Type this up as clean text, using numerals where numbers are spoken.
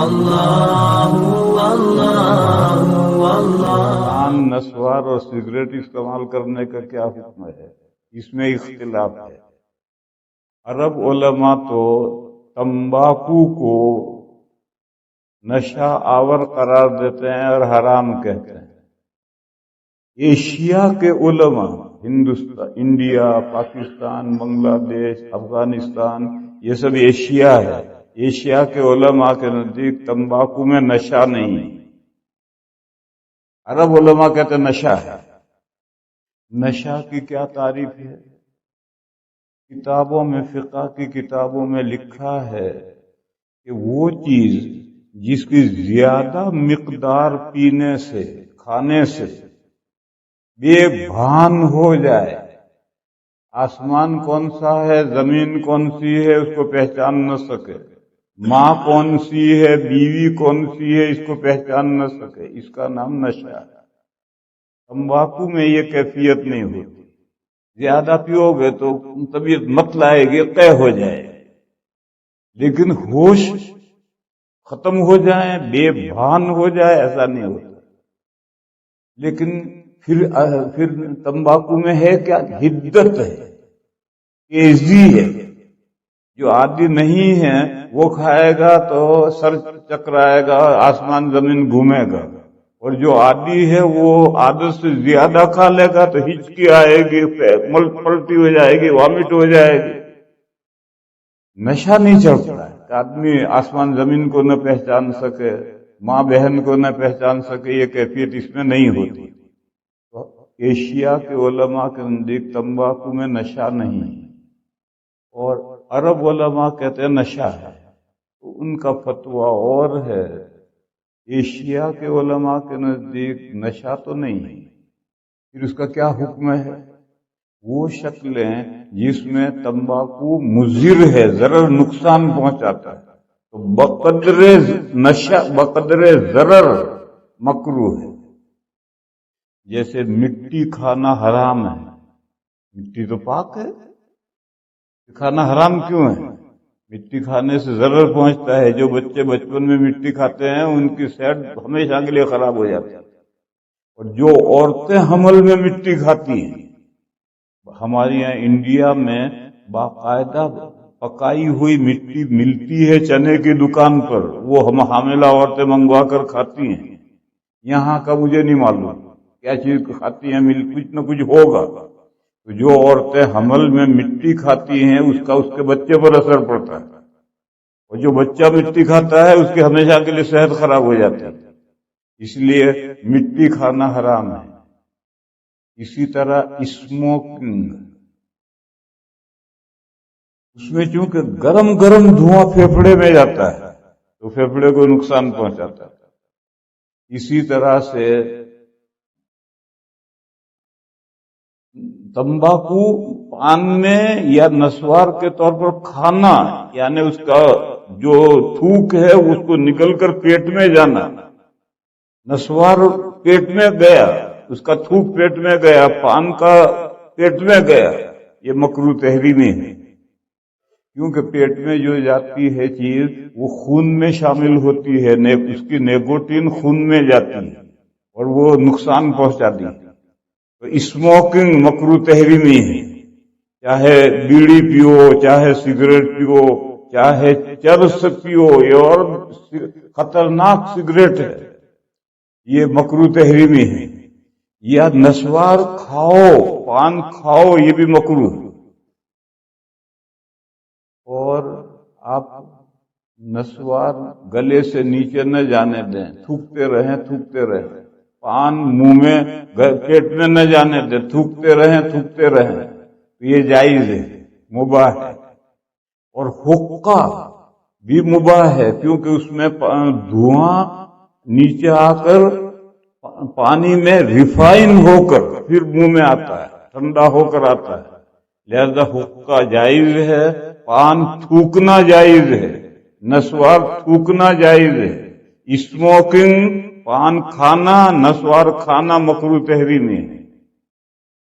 اللہ پان، نسوار اور سگریٹ استعمال کرنے کا کیا حکم ہے؟ اس میں اختلاف ہے۔ عرب علماء تو تمباکو کو نشہ آور قرار دیتے ہیں اور حرام کہتے ہیں۔ ایشیا کے علماء، ہندوستان، انڈیا، پاکستان، بنگلہ دیش، افغانستان، یہ سب ایشیا ہے۔ ایشیا کے علماء کے نزدیک تمباکو میں نشہ نہیں ہے۔ عرب علماء کہتے ہیں نشہ ہے۔ نشہ کی کیا تعریف ہے؟ کتابوں میں، فقہ کی کتابوں میں لکھا ہے کہ وہ چیز جس کی زیادہ مقدار پینے سے، کھانے سے بے بھان ہو جائے، آسمان کون سا ہے، زمین کون سی ہے اس کو پہچان نہ سکے، ماں کون سی ہے، بیوی کون سی ہے اس کو پہچان نہ سکے، اس کا نام نشہ ہے۔ تمباکو میں یہ کیفیت نہیں ہوتی۔ زیادہ پیو گے تو طبیعت مت لائے گی، قے ہو جائے گی، لیکن ہوش ختم ہو جائے، بے بھان ہو جائے، ایسا نہیں ہوتا۔ لیکن پھر تمباکو میں ہے کیا؟ حدت ہے، تیزی ہے۔ جو عادی نہیں ہے وہ کھائے گا تو سر چکرائے گا، آسمان زمین گھومے گا، اور جو عادی ہے وہ عادت سے زیادہ کھا لے گا تو ہچکی آئے گی، پلٹی ہو جائے گی، وامٹ ہو جائے گی۔ نشہ نہیں چڑھتا ہے کہ آدمی آسمان زمین کو نہ پہچان سکے، ماں بہن کو نہ پہچان سکے، یہ کیفیت اس میں نہیں ہوتی۔ تو ایشیا کے علماء کے نزدیک تمباکو میں نشہ نہیں ہے، اور عرب علماء کہتے ہیں نشہ ہے، تو ان کا فتویٰ اور ہے۔ ایشیا کے علماء کے نزدیک نشہ تو نہیں ہے، پھر اس کا کیا حکم ہے؟ وہ شکلیں جس میں تمباکو مضر ہے، ضرر نقصان پہنچاتا ہے، تو بقدر نشہ، بقدر ضرر مکروہ ہے۔ جیسے مٹی کھانا حرام ہے، مٹی تو پاک ہے، کھانا حرام کیوں ہے؟ مٹی کھانے سے ضرر پہنچتا ہے۔ جو بچے بچپن میں مٹی کھاتے ہیں ان کی صحت ہمیشہ کے لیے خراب ہو جاتی ہے، اور جو عورتیں حمل میں مٹی کھاتی ہیں، ہمارے یہاں انڈیا میں باقاعدہ پکائی ہوئی مٹی ملتی ہے چنے کی دکان پر، وہ ہم حاملہ عورتیں منگوا کر کھاتی ہیں۔ یہاں کا مجھے نہیں معلوم کیا چیز کھاتی ہیں، کچھ نہ کچھ ہوگا۔ تو جو عورتیں حمل میں مٹی کھاتی ہیں اس کا اس کے بچے پر اثر پڑتا ہے، اور جو بچہ مٹی کھاتا ہے اس کی ہمیشہ کے لیے صحت خراب ہو جاتی ہے، اس لیے مٹی کھانا حرام ہے۔ اسی طرح اسموکنگ، اس میں چونکہ گرم گرم دھواں پھیپھڑے میں جاتا ہے تو پھیپھڑے کو نقصان پہنچاتا ہے۔ اسی طرح سے تمباکو پان میں یا نسوار کے طور پر کھانا، یعنی اس کا جو تھوک ہے اس کو نکل کر پیٹ میں جانا، نسوار پیٹ میں گیا، اس کا تھوک پیٹ میں گیا، پان کا پیٹ میں گیا، یہ مکروہ تحریمی ہے، کیونکہ پیٹ میں جو جاتی ہے چیز وہ خون میں شامل ہوتی ہے، اس کی نیکوٹین خون میں جاتی ہے اور وہ نقصان پہنچاتی ہے۔ تو اسموکنگ مکروہ تحریمی ہے، چاہے بیڑی پیو، چاہے سگریٹ پیو، چاہے چرس پیو، یہ اور خطرناک سگریٹ ہے، یہ مکروہ تحریمی ہے۔ یا نسوار کھاؤ، پان کھاؤ، یہ بھی مکروہ ہے۔ اور آپ نسوار گلے سے نیچے نہ جانے دیں، تھوکتے رہیں تھوکتے رہیں، پان منہ میں پیٹ میں نہ جانے دیں، تھوکتے رہیں، تو یہ جائز ہے، مباح ہے۔ اور حقہ بھی مباح ہے، کیونکہ اس میں دھواں نیچے آ کر پانی میں ریفائن ہو کر پھر منہ میں آتا ہے، ٹھنڈا ہو کر آتا ہے، لہذا حقہ جائز ہے، پان تھوکنا جائز ہے، نسوار تھوکنا جائز ہے۔ اسموکنگ، پان کھانا، نسوار کھانا مکروہ تحریمی ہے۔